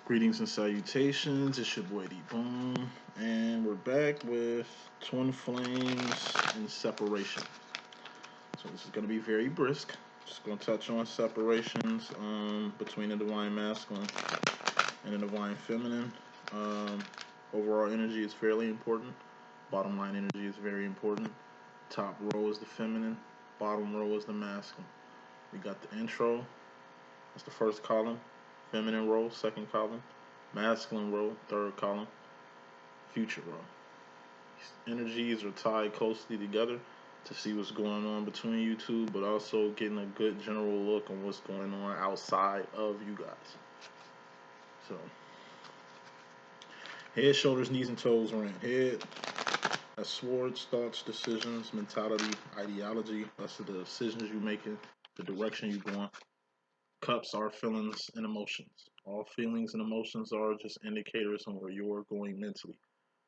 Greetings and salutations. It's your boy D.Boom, and we're back with twin flames and separation. So this is going to be very brisk. Just going to touch on separations between the divine masculine and the divine feminine. Um, Overall energy is fairly important. Bottom line energy is very important. Top row is the feminine. Bottom row is the masculine. We got the intro. That's the first column. Feminine row, second column. Masculine row, third column. Future row. These energies are tied closely together to see what's going on between you two, but also getting a good general look on what's going on outside of you guys. So, head, shoulders, knees, and toes are in. Head, that's swords, thoughts, decisions, mentality, ideology. That's the decisions you're making, the direction you're going. Cups are feelings and emotions. All feelings and emotions are just indicators on where you're going mentally.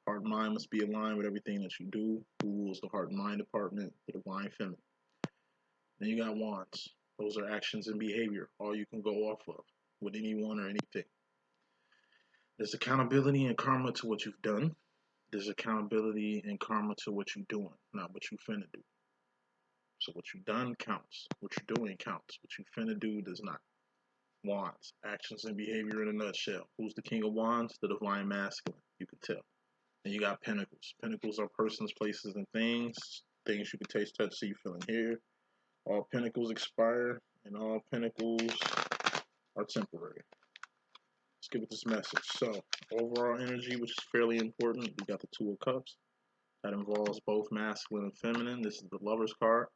Heart and mind must be aligned with everything that you do. Who rules the heart and mind department? The divine feminine. Then you got wands. Those are actions and behavior, all you can go off of with anyone or anything. There's accountability and karma to what you've done. There's accountability and karma to what you're doing, not what you finna do. So what you've done counts. What you're doing counts. What you finna do does not. Wands, actions and behavior in a nutshell. Who's the king of wands? The divine masculine. You can tell. And you got pentacles. Pentacles are persons, places, and things. Things you can taste, touch, see, feel, and hear. All pentacles expire, and all pentacles are temporary. Let's give it this message. So, overall energy, which is fairly important, we got the Two of Cups. That involves both masculine and feminine. This is the Lover's card.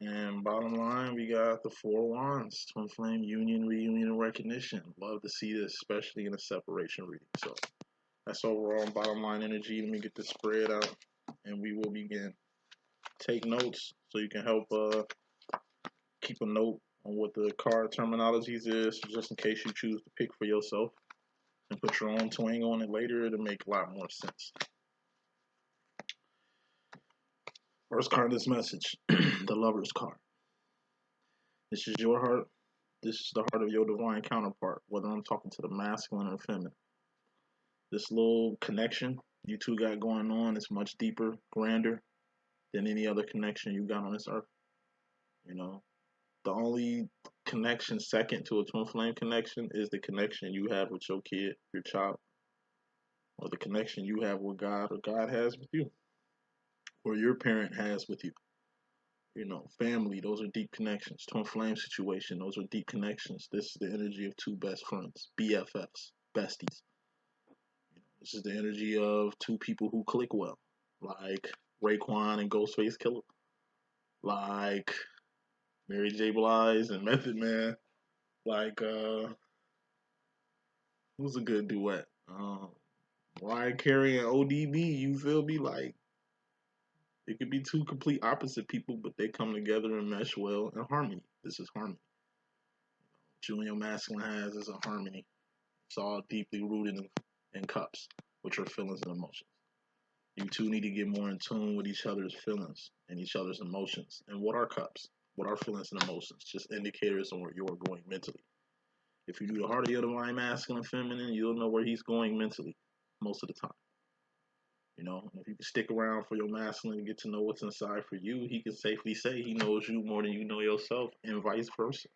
And bottom line, we got the Four Wands, twin flame union, reunion, and recognition. Love to see this, especially in a separation reading. So that's overall bottom line energy. Let me get this spread out, and we will begin. Take notes so you can help keep a note on what the card terminologies is, just in case you choose to pick for yourself and put your own twang on it later. It'll make a lot more sense. First card of this message, the Lover's card. This is your heart. This is the heart of your divine counterpart, whether I'm talking to the masculine or feminine. This little connection you two got going on is much deeper, grander than any other connection you got on this earth. You know, the only connection second to a twin flame connection is the connection you have with your kid, your child, or the connection you have with God or God has with you, or your parent has with you. You know, family, those are deep connections. Twin flame situation, those are deep connections. This is the energy of two best friends, BFFs, besties. This is the energy of two people who click well, like Raekwon and Ghostface Killer, like Mary J. Blige and Method Man, like who's a good duet? Mariah Carey and ODB. You feel me? Like it could be two complete opposite people, but they come together and mesh well in harmony. This is harmony. What you and your masculine has is a harmony. It's all deeply rooted in cups, which are feelings and emotions. You two need to get more in tune with each other's feelings and each other's emotions. And what are cups? What are feelings and emotions? Just indicators on where you're going mentally. If you do the heart of your divine masculine and feminine, you'll know where he's going mentally most of the time. You know, and if you can stick around for your masculine and get to know what's inside for you, he can safely say he knows you more than you know yourself, and vice versa.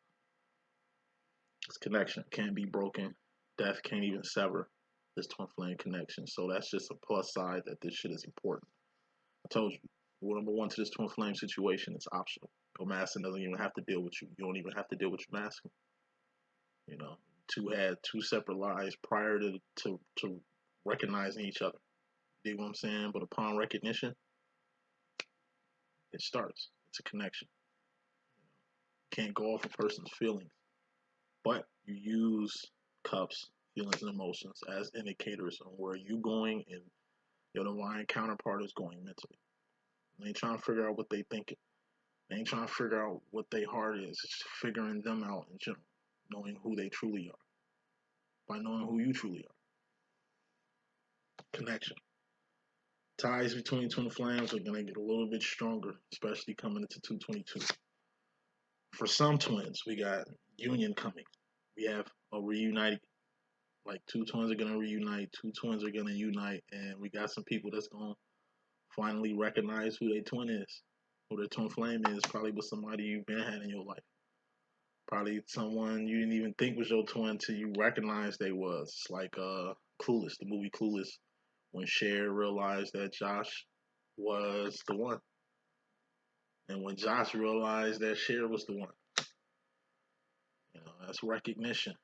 This connection can't be broken. Death can't even sever this twin flame connection. So that's just a plus side that this shit is important. I told you, rule number one to this twin flame situation, it's optional. Your masculine doesn't even have to deal with you. You don't even have to deal with your masculine. You know, two had two separate lives prior to recognizing each other. You dig what I'm saying? But upon recognition, it starts. It's a connection. You can't go off a person's feelings, but you use cups, feelings, and emotions as indicators on where you going and your divine counterpart is going mentally. They ain't trying to figure out what they thinking. They ain't trying to figure out what their heart is. It's figuring them out in general, knowing who they truly are. By knowing who you truly are. Connection. Ties between twin flames are going to get a little bit stronger, especially coming into 222. For some twins, we got union coming. We have a reuniting. Like two twins are gonna reunite, two twins are gonna unite, and we got some people that's gonna finally recognize who their twin is, who their twin flame is. Probably with somebody you've been had in your life. Probably someone you didn't even think was your twin till you recognized they was. It's like Clueless, the movie Clueless, when Cher realized that Josh was the one, and when Josh realized that Cher was the one. You know, that's recognition.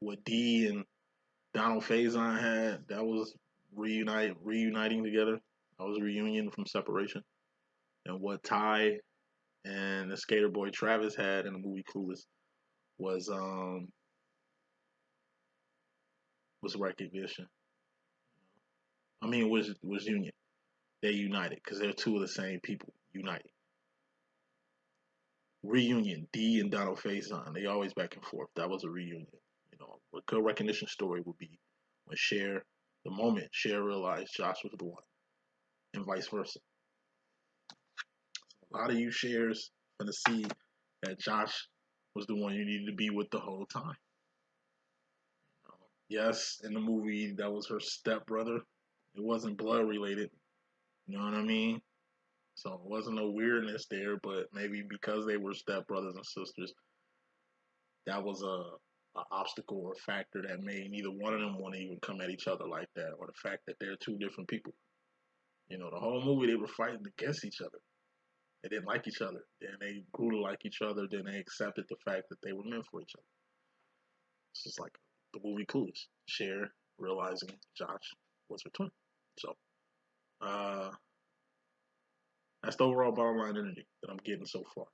What D and Donald Faison had, that was reuniting together. That was a reunion from separation. And what Ty and the skater boy Travis had in the movie Clueless was was recognition. I mean, was union. They united because they're two of the same people united. Reunion. D and Donald Faison. They always back and forth. That was a reunion. You know, a good recognition story would be when Cher, the moment Cher realized Josh was the one, and vice versa. A lot of you shares gonna see that Josh was the one you needed to be with the whole time. You know? Yes, in the movie that was her stepbrother. It wasn't blood related. You know what I mean? So it wasn't no weirdness there, but maybe because they were stepbrothers and sisters, that was a obstacle or a factor that made neither one of them want to even come at each other like that, or the fact that they're two different people. You know, the whole movie they were fighting against each other. They didn't like each other. Then they grew to like each other. Then they accepted the fact that they were meant for each other. It's just like the movie Clueless. Cher realizing Josh was her twin. So uh, that's the overall bottom line energy that I'm getting so far.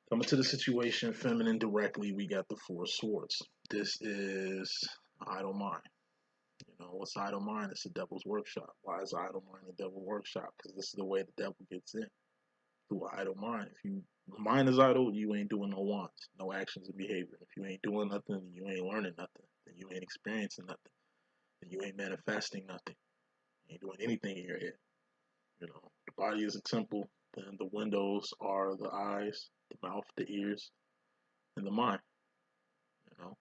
Coming to the situation, feminine directly, we got the Four of Swords. This is idle mind. You know, what's idle mind? It's the devil's workshop. Why is idle mind the devil's workshop? Because this is the way the devil gets in. Through an idle mind. If you mind is idle, you ain't doing no wants, no actions and behavior. If you ain't doing nothing, then you ain't learning nothing. Then you ain't experiencing nothing. Then you ain't manifesting nothing. You ain't doing anything in your head. You know, the body is a temple. Then the windows are the eyes, the mouth, the ears, and the mind. You know,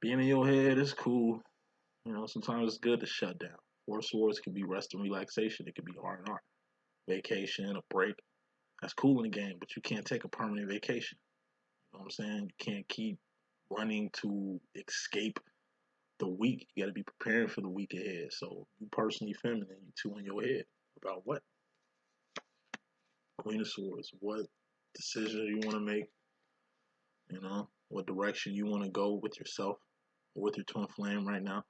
being in your head is cool. You know, sometimes it's good to shut down. Four swords can be rest and relaxation. It can be R&R, vacation, a break. That's cool in the game, but you can't take a permanent vacation. You know what I'm saying? You can't keep running to escape the week. You got to be preparing for the week ahead. So you personally feminine, you two in your head about what? Queen of Swords. What decision you want to make? You know, what direction you want to go with yourself, or with your twin flame right now,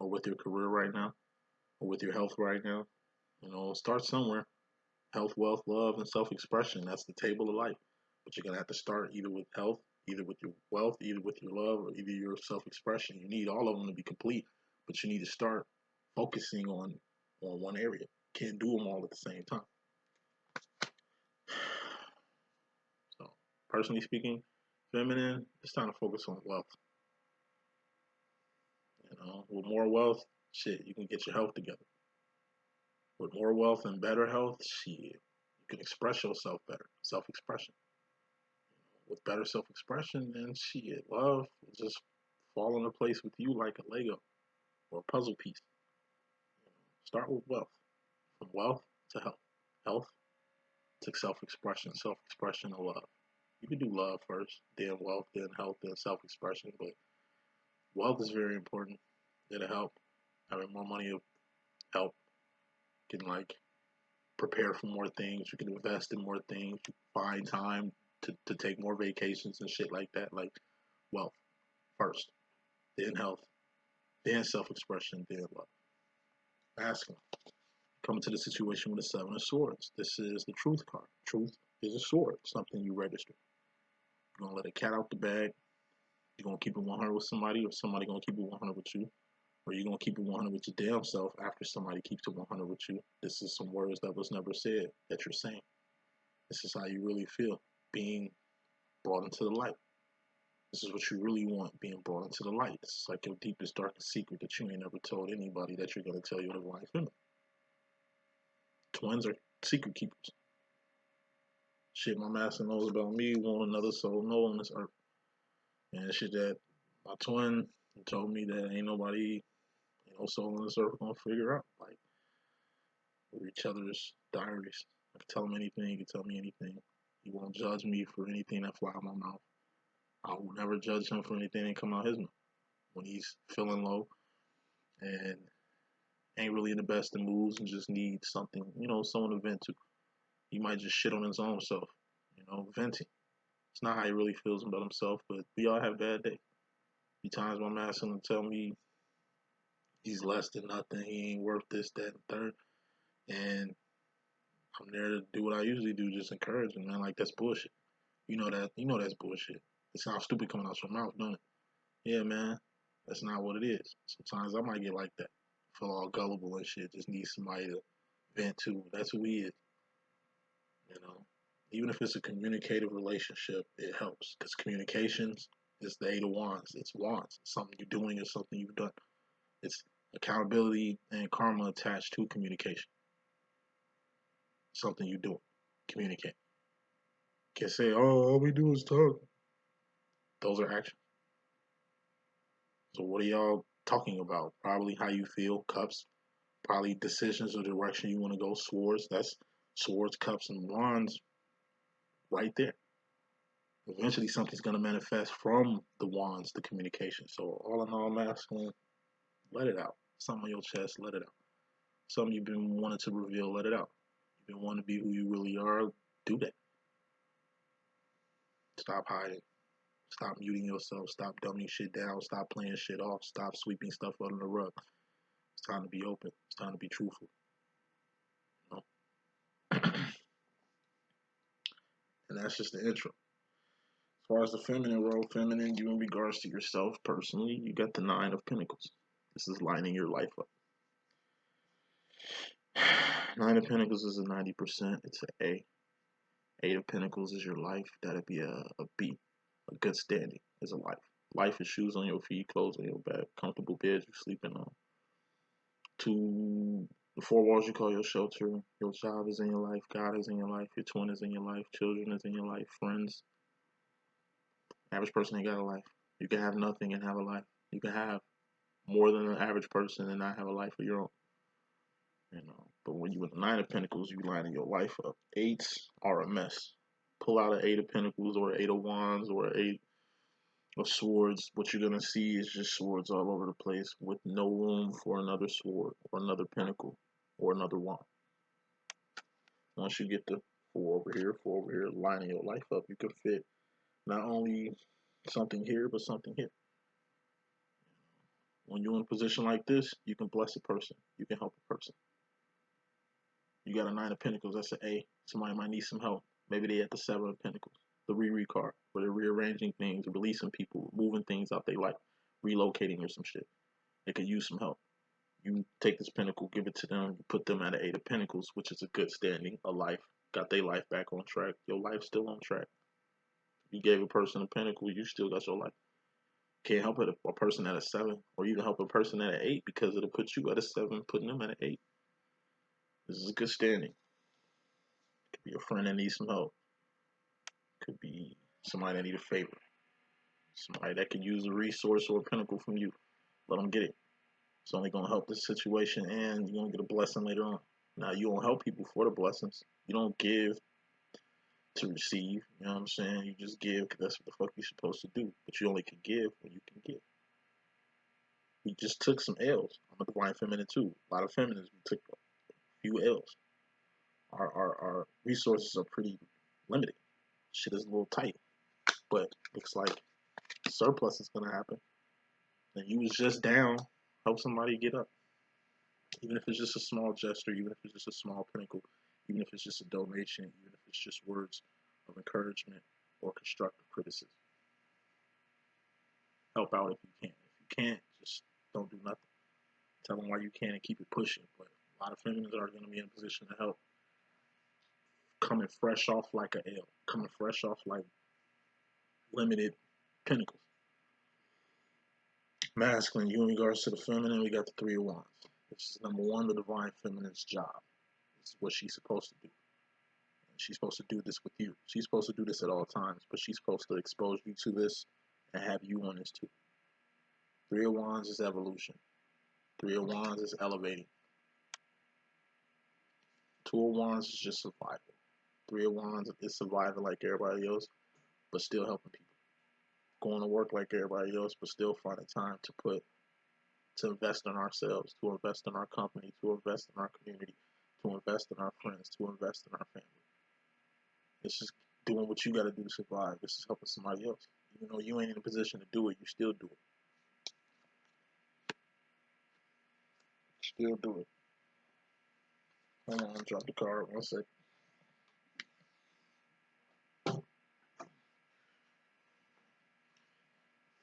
or with your career right now, or with your health right now. You know, start somewhere. Health, wealth, love, and self-expression. That's the table of life. But you're gonna have to start either with health, either with your wealth, either with your love, or either your self-expression. You need all of them to be complete, but you need to start focusing on one area. Can't do them all at the same time. So, personally speaking, feminine, it's time to focus on wealth. You know, with more wealth, shit, you can get your health together. With more wealth and better health, shit, you can express yourself better. Self-expression. With better self-expression, then shit, love will just fall into place with you like a Lego or a puzzle piece. Start with wealth. From wealth to health. Health to self-expression. Self-expression to love. You can do love first, then wealth, then health, then self-expression. But wealth is very important. It'll help. Having more money will help. You can like prepare for more things. You can invest in more things. You can find time to take more vacations and shit like that. Like wealth first, then health, then self-expression, then love. Masculine. Coming to the situation with the Seven of Swords. This is the truth card. Truth is a sword, something you register. You're gonna let a cat out the bag. You're gonna keep it 100 with somebody, or somebody gonna keep it 100 with you, or you're gonna keep it 100 with your damn self after somebody keeps it 100 with you. This is some words that was never said that you're saying. This is how you really feel, being brought into the light. This is what you really want, being brought into the light. This is like your deepest, darkest secret that you ain't never told anybody that you're gonna tell your divine feminine. Twins are secret keepers. Shit my master knows about me, won't another soul know on this earth. And shit that my twin He told me that ain't nobody, soul in this earth gonna figure out. Like, we're each other's diaries. I can tell him anything, he can tell me anything. He won't judge me for anything that fly out my mouth. I will never judge him for anything that come out his mouth. When he's feeling low and ain't really in the best of moods and just needs something, someone to vent to. He might just shit on his own self, venting. It's not how he really feels about himself, but we all have bad days. Be times when I'm asking him to tell me he's less than nothing, he ain't worth this, that, and third. And I'm there to do what I usually do, just encourage him, man. Like, that's bullshit. That's bullshit. It sounds stupid coming out your mouth, don't it? Yeah, man. That's not what it is. Sometimes I might get like that. Feel all gullible and shit. Just need somebody to vent to. That's who he is. You know. Even if it's a communicative relationship, it helps. Because communications is the eight of wands. It's wands. It's something you're doing or something you've done. It's accountability and karma attached to communication. Something you do. Communicate. Can't say, oh, all we do is talk. Those are actions. So what are y'all talking about? Probably how you feel, cups. Probably decisions or direction you want to go, swords. That's swords, cups, and wands right there. Eventually something's gonna manifest from the wands, the communication. So all in all, masculine, let it out. Something on your chest, let it out. Something you've been wanting to reveal, let it out. You've been wanting to be who you really are, do that. Stop hiding. Stop muting yourself. Stop dumbing shit down. Stop playing shit off. Stop sweeping stuff under the rug. It's time to be open. It's time to be truthful. You know? And that's just the intro. As far as the feminine role, feminine, you in regards to yourself personally, you got the Nine of Pentacles. This is lining your life up. Nine of Pentacles is a 90%. It's an A. Eight of Pentacles is your life. That'd be a B. A good standing is a life. Life is shoes on your feet, clothes on your back, comfortable beds you're sleeping on. To the four walls you call your shelter. Your job is in your life. God is in your life. Your twin is in your life. Children is in your life. Friends. Average person ain't got a life. You can have nothing and have a life. You can have more than an average person and not have a life of your own. But when you with the Nine of Pentacles, you lining your life up. Eights are a mess. Pull out an Eight of Pentacles or Eight of Wands or Eight of Swords. What you're gonna see is just swords all over the place with no room for another sword or another pentacle or another wand. Once you get the four over here, lining your life up, you can fit not only something here but something here. When you're in a position like this, you can bless a person. You can help a person. You got a Nine of Pentacles. That's an A. Somebody might need some help. Maybe they at the Seven of Pentacles. The Riri card, where they're rearranging things, releasing people, moving things out they like, relocating or some shit. They could use some help. You take this pentacle, give it to them, you put them at an Eight of Pentacles, which is a good standing, a life. Got their life back on track. Your life's still on track. You gave a person a pentacle, you still got your life. Can't help a person at a 7, or even help a person at an 8 because it'll put you at a 7, putting them at an 8. This is a good standing. Could be a friend that needs some help. Could be somebody that needs a favor. Somebody that could use a resource or a pinnacle from you. Let them get it. It's only going to help this situation and you're going to get a blessing later on. Now, you don't help people for the blessings. You don't give to receive. You know what I'm saying? You just give because that's what the fuck you're supposed to do. But you only can give when you can give. We just took some L's. I'm a divine feminine too. A lot of feminines, we took a few L's. Our resources are pretty limited. Shit is a little tight. But looks like surplus is gonna happen. And you was just down, help somebody get up. Even if it's just a small gesture, even if it's just a small pinnacle, even if it's just a donation, even if it's just words of encouragement or constructive criticism. Help out if you can. If you can't, just don't do nothing. Tell them why you can and keep it pushing. But a lot of feminists are going to be in a position to help. Coming fresh off like a L. Coming fresh off like limited pinnacles. Masculine, you in regards to the feminine, we got the Three of Wands. Which is number one, the divine feminine's job. This is what she's supposed to do. And she's supposed to do this with you. She's supposed to do this at all times, but she's supposed to expose you to this and have you on this too. Three of Wands is evolution. Three of Wands is elevating. Two of Wands is just survival. Three of Wands is surviving like everybody else, but still helping people. Going to work like everybody else, but still finding time to invest in ourselves, to invest in our company, to invest in our community, to invest in our friends, to invest in our family. It's just doing what you got to do to survive. This is helping somebody else. Even though you ain't in a position to do it, you still do it. Still do it. Hold on, drop the card 1 second.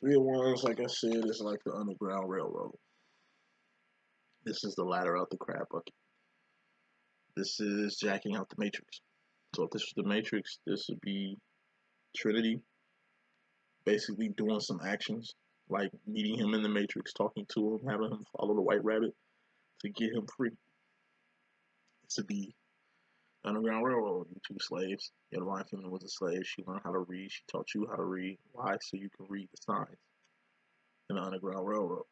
Three of Wands, like I said, is like the Underground Railroad. This is the ladder out the crab bucket. This is jacking out the Matrix. So if this was the Matrix, this would be Trinity basically doing some actions, like meeting him in the Matrix, talking to him, having him follow the White Rabbit to get him free. This would be Underground Railroad. You two slaves. Your divine feminine was a slave. She learned how to read. She taught you how to read. Why? So you can read the signs in the Underground Railroad.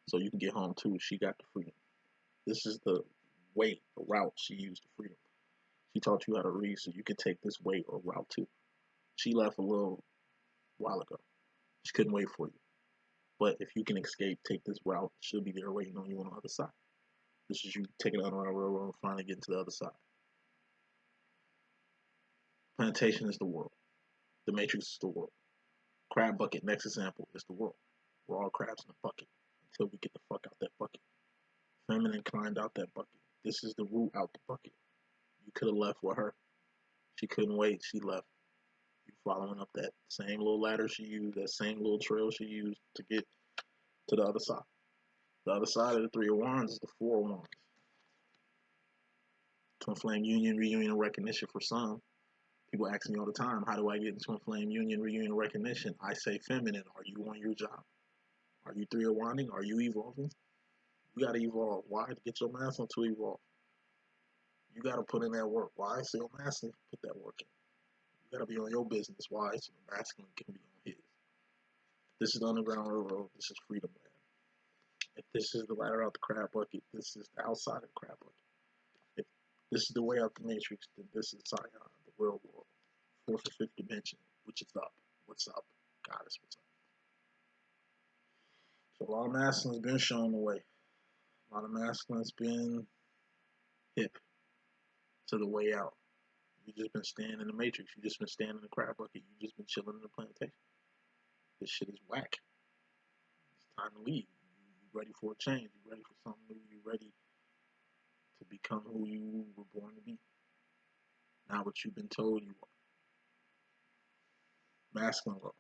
So you can get home too. She got the freedom. This is the way, the route she used the freedom. She taught you how to read so you can take this way or route too. She left a little while ago. She couldn't wait for you. But if you can escape, take this route, she'll be there waiting on you on the other side. This is you taking the Underground Railroad and finally getting to the other side. Plantation is the world. The Matrix is the world. Crab bucket, next example, is the world. We're all crabs in a bucket until we get the fuck out that bucket. Feminine climbed out that bucket. This is the route out the bucket. You could have left with her. She couldn't wait. She left. You following up that same little ladder she used, that same little trail she used to get to the other side. The other side of the Three of Wands is the Four of Wands. Twin Flame Union, reunion, and recognition for some. People ask me all the time, how do I get into a flame union, reunion, recognition? I say feminine. Are you on your job? Are you three of wanding? Are you evolving? You got to evolve. Why? To get your masculine to evolve. You got to put in that work. Why? So your masculine can put that work in. You got to be on your business. Why? So the masculine can be on his. This is the Underground Railroad. This is freedom land. If this is the ladder out the crab bucket, this is the outside of the crab bucket. If this is the way out the Matrix, then this is Zion, the real world. Fourth or fifth dimension, which is up. What's up? Goddess, what's up? So a lot of masculine's been shown the way. A lot of masculine's been hip to the way out. You just been staying in the Matrix. You just been staying in the crab bucket. You just been chilling in the plantation. This shit is whack. It's time to leave. You ready for a change. You ready for something new. You ready to become who you were born to be. Not what you've been told you are. Masculine law.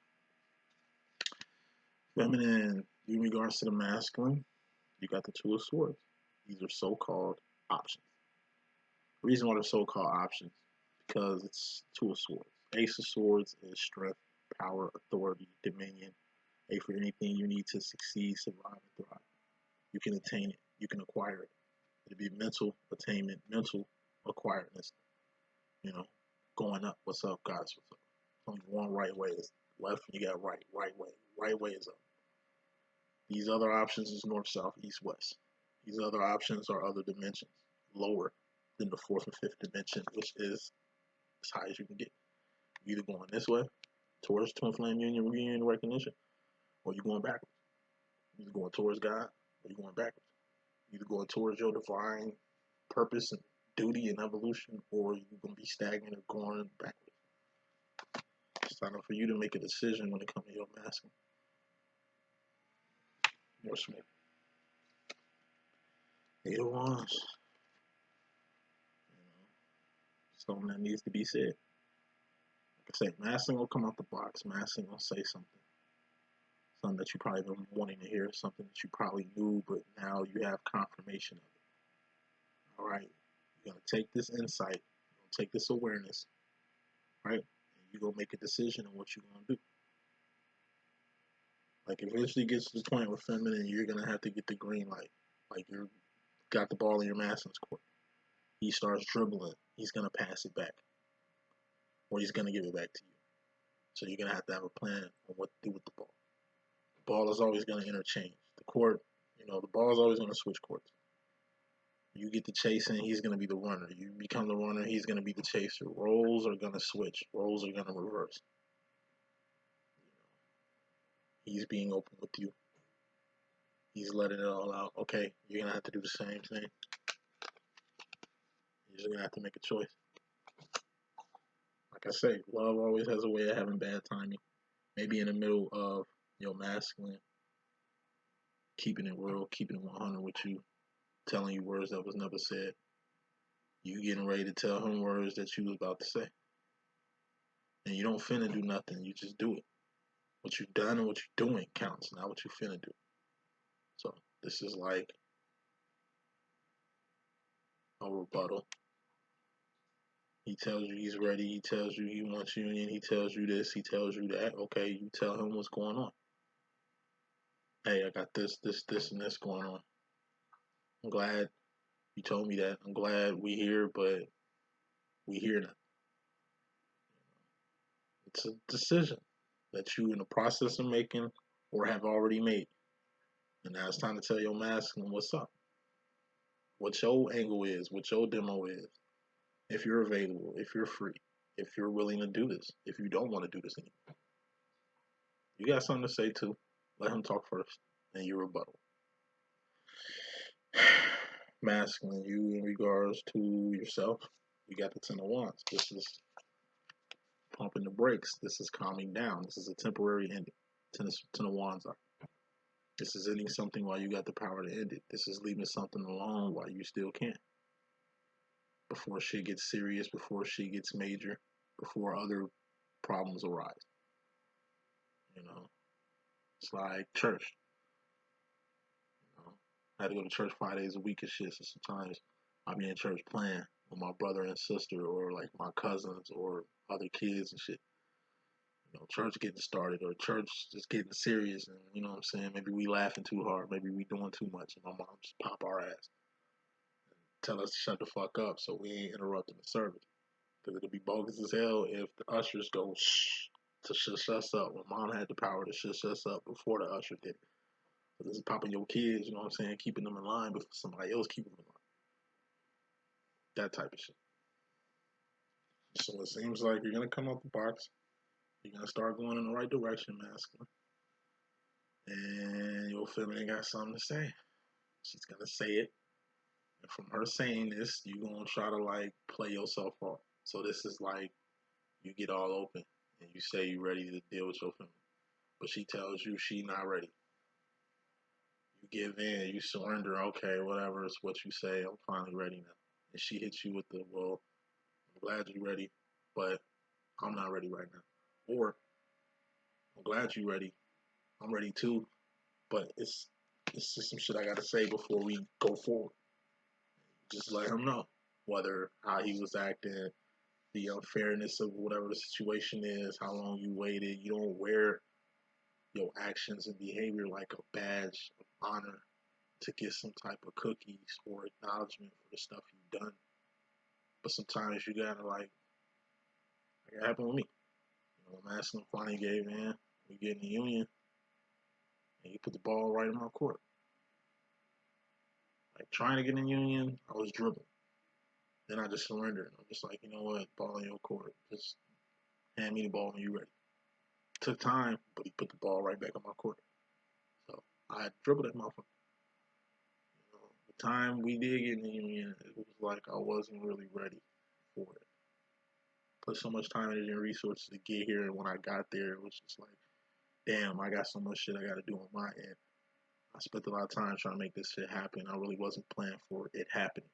Feminine, in regards to the masculine, you got the Two of Swords. These are so-called options. The reason why they're so-called options, because it's Two of Swords. Ace of Swords is strength, power, authority, dominion. A for anything you need to succeed, survive, and thrive. You can attain it. You can acquire it. It'll be mental attainment, mental acquiredness. You know, going up. What's up, guys? What's up? Only one right way is left, and you got right. Right way. Right way is up. These other options is north, south, east, west. These other options are other dimensions, lower than the fourth and fifth dimension, which is as high as you can get. You're either going this way, towards Twin Flame Union, reunion, recognition, or you're going backwards. You're either going towards God, or you're going backwards. You're either going towards your divine purpose and duty and evolution, or you're going to be stagnant or going backwards. It's time for you to make a decision when it comes to your masculine. More Smith. Eight of Wands. Something that needs to be said. Like I said, masculine will come out the box. Masculine will say something. Something that you probably been wanting to hear. Something that you probably knew, but now you have confirmation of it. Alright. You're going to take this insight. You're going to take this awareness. Right? And you're going to make a decision on what you're going to do. Like, it eventually gets to the point where feminine, you're going to have to get the green light. Like, you got the ball in your masculine's court. He starts dribbling. He's going to pass it back. Or he's going to give it back to you. So you're going to have a plan on what to do with the ball. ball is always going to interchange. The court, the ball is always going to switch courts. You get the chasing, he's going to be the runner. You become the runner, he's going to be the chaser. Roles are going to switch. Roles are going to reverse. He's being open with you. He's letting it all out. Okay, you're going to have to do the same thing. You're just going to have to make a choice. Like I say, love always has a way of having bad timing. Maybe in the middle of your masculine, keeping it real, keeping it 100 with you, telling you words that was never said. You getting ready to tell him words that you was about to say. And you don't finna do nothing, you just do it. What you done and what you doing counts, not what you finna do. So this is like a rebuttal. He tells you he's ready, he tells you he wants you in, he tells you this, he tells you that. Okay, you tell him what's going on. Hey, I got this, and this going on. I'm glad you told me that. I'm glad we here, but we here now. It's a decision that you in the process of making or have already made. And now it's time to tell your masculine what's up. What your angle is, what your demo is. If you're available, if you're free, if you're willing to do this, if you don't want to do this anymore. You got something to say too. Let him talk first, and you rebuttal. Masculine, you in regards to yourself, you got the Ten of Wands. This is pumping the brakes. This is calming down. This is a temporary ending. Ten of Wands are. This is ending something while you got the power to end it. This is leaving something alone while you still can. Before shit gets serious, before shit gets major, before other problems arise. It's like church. I had to go to church 5 days a week and shit. So sometimes I be in church playing with my brother and sister, or like my cousins or other kids and shit. Church getting started, or church just getting serious, and you know what I'm saying? Maybe we laughing too hard, maybe we doing too much, and my mom just pop our ass and tell us to shut the fuck up so we ain't interrupting the service. Because it'll be bogus as hell if the ushers go shh to shush us up when mom had the power to shush us up before the usher did. So this is popping your kids, you know what I'm saying? Keeping them in line before somebody else keeping them in line. That type of shit. So it seems like you're going to come out the box. You're going to start going in the right direction, masculine. And your feminine got something to say. She's going to say it. And from her saying this, you're going to try to like play yourself off. So this is like you get all open and you say you're ready to deal with your feminine. But she tells you she not ready. You give in, you surrender. Okay, whatever, it's what you say. I'm finally ready now. And she hits you with the, well, I'm glad you're ready, but I'm not ready right now. Or, I'm glad you're ready. I'm ready too, but it's just some shit I gotta say before we go forward. Just let him know whether how he was acting, the unfairness of whatever the situation is, how long you waited. You don't wear your actions and behavior like a badge of honor to get some type of cookies or acknowledgement for the stuff you've done. But sometimes you gotta like it happened with me. Masculine finally gave in. We get in the union, and he put the ball right in my court. Like trying to get in the union, I was dribbling. Then I just surrendered. I'm just like, you know what, ball in your court. Just hand me the ball when you're ready. Took time, but he put the ball right back on my court. So I dribbled that motherfucker. The time we did get in the union, it was like I wasn't really ready for it. Put so much time, energy, and resources to get here, and when I got there, it was just like, damn, I got so much shit I got to do on my end. I spent a lot of time trying to make this shit happen. I really wasn't planning for it happening.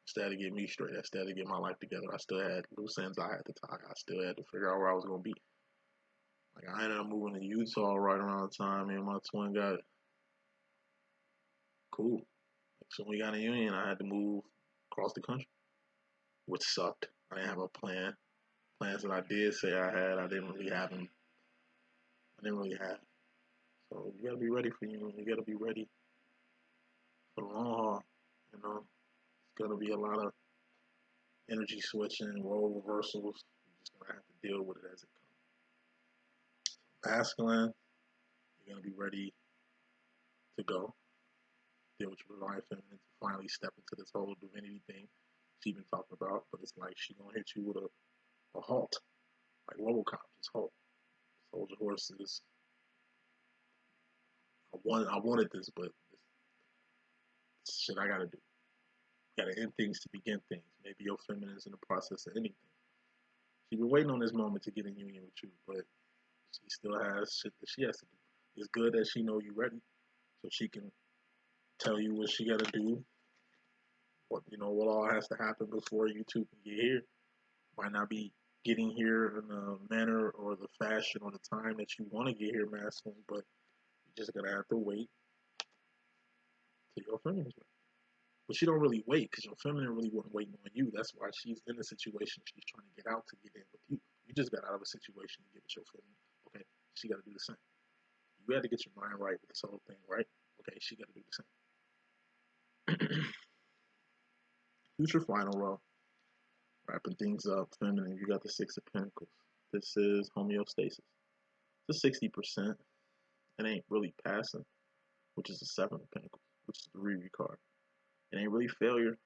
Instead of get me straight, instead of get my life together, I still had loose ends I had to tie. I still had to figure out where I was going to be. Like, I ended up moving to Utah right around the time me and my twin got cool. So when we got in the union, I had to move across the country, which sucked. I didn't have a plan. Plans that I did say I had, I didn't really have them. So you gotta be ready for you. You gotta be ready for the long haul. It's gonna be a lot of energy switching, role reversals. You're just gonna have to deal with it as it comes. masculine, you're gonna be ready to go deal with your divine feminine to finally step into this whole divinity thing she been talking about. But it's like she gonna hit you with a halt, like RoboCop, just halt. Soldier horses. I wanted this, but this shit I gotta do. Gotta end things to begin things. Maybe your feminine is in the process of anything. She been waiting on this moment to get in union with you, but she still has shit that she has to do. It's good that she know you ready, so she can tell you what she gotta do. What all has to happen before you two can get here. Might not be getting here in the manner or the fashion or the time that you want to get here, masculine, but you just gotta have to wait till your feminine's ready. But she don't really wait because your feminine really wasn't waiting on you. That's why she's in the situation she's trying to get out to get in with you. You just got out of a situation to get with your feminine. Okay, she got to do the same. You had to get your mind right with this whole thing, right? Okay, she got to do the same. Future final row. Wrapping things up, feminine. You got the Six of Pentacles. This is homeostasis. It's a 60%. It ain't really passing, which is the Seven of Pentacles, which is the Riri card. It ain't really failure,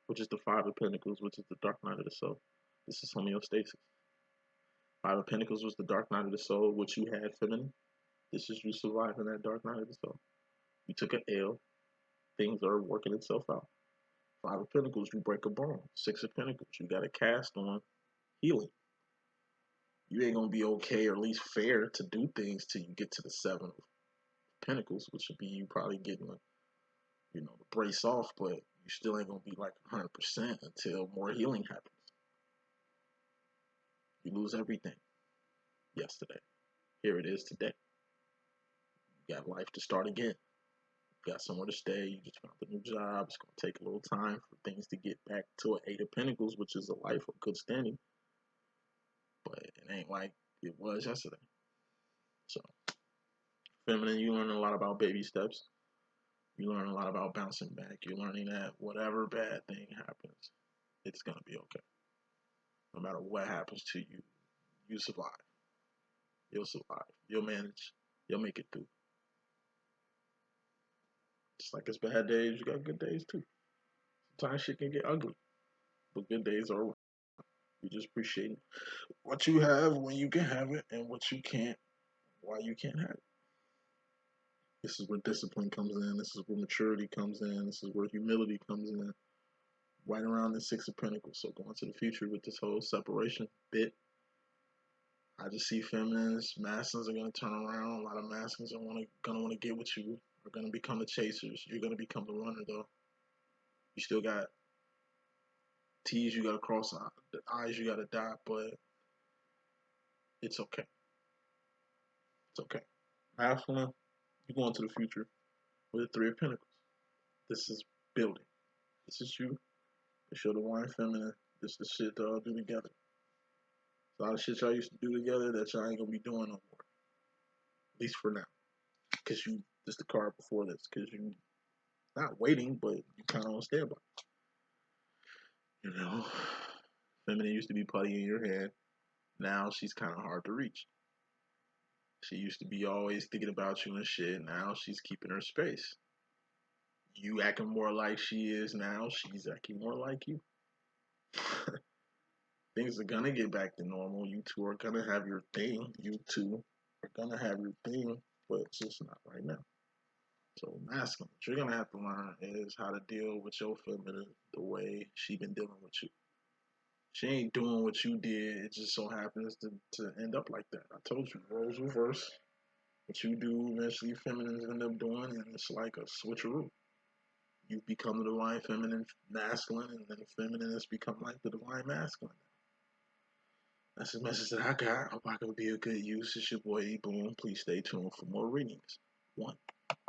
which is the Five of Pentacles, which is the Dark Night of the Soul. This is homeostasis. Five of Pentacles was the Dark Night of the Soul, which you had feminine. This is you surviving that Dark Night of the Soul. You took an L. Things are working itself out. Five of Pentacles, you break a bone. Six of Pentacles, you got to cast on healing. You ain't gonna be okay, or at least fair, to do things till you get to the Seven of Pentacles, which would be you probably getting the brace off, but you still ain't gonna be like 100% until more healing happens. You lose everything yesterday. Here it is today. You got life to start again. You got somewhere to stay. You just found a new job. It's gonna take a little time for things to get back to an Eight of Pentacles, which is a life of good standing. But it ain't like it was yesterday. So, feminine, you learn a lot about baby steps. You learn a lot about bouncing back. You're learning that whatever bad thing happens, it's gonna be okay. No matter what happens to you, you survive. You'll survive. You'll manage. You'll make it through. Just like it's bad days, you got good days too. Sometimes shit can get ugly, but good days are. You just appreciate what you have when you can have it, and what you can't, why you can't have it. This is where discipline comes in. This is where maturity comes in. This is where humility comes in. Right around the Six of Pentacles. So going to the future with this whole separation bit, I just see feminines, masculines are gonna turn around. A lot of masculines are gonna want to get with you. Are gonna become the chasers. You're gonna become the runner though. You still got T's you gotta cross, the I's you gotta dot, but it's okay. It's okay. Masculine, you go into the future with the Three of Pentacles. This is building. This is you. It's your divine feminine. This is the shit that y'all do together. A lot of shit y'all used to do together that y'all ain't gonna be doing no more. At least for now. Cause this the card before this. Cause you not waiting, but you kind of on standby. You know, feminine used to be putty in your head. Now she's kind of hard to reach. She used to be always thinking about you and shit. Now she's keeping her space. You acting more like she is now. She's acting more like you. Things are gonna get back to normal. You two are gonna have your thing. You two are gonna have your thing, but it's just not right now. So masculine, what you're gonna have to learn is how to deal with your feminine the way she been dealing with you. She ain't doing what you did. It just so happens to end up like that. I told you, roles reverse. What you do, eventually feminines end up doing, and it's like a switcheroo. You become the divine feminine masculine, and then the feminine has become like the divine masculine. That's the message that I got. Hope I can be a good use. It's your boy D.Boom. Please stay tuned for more readings. 1.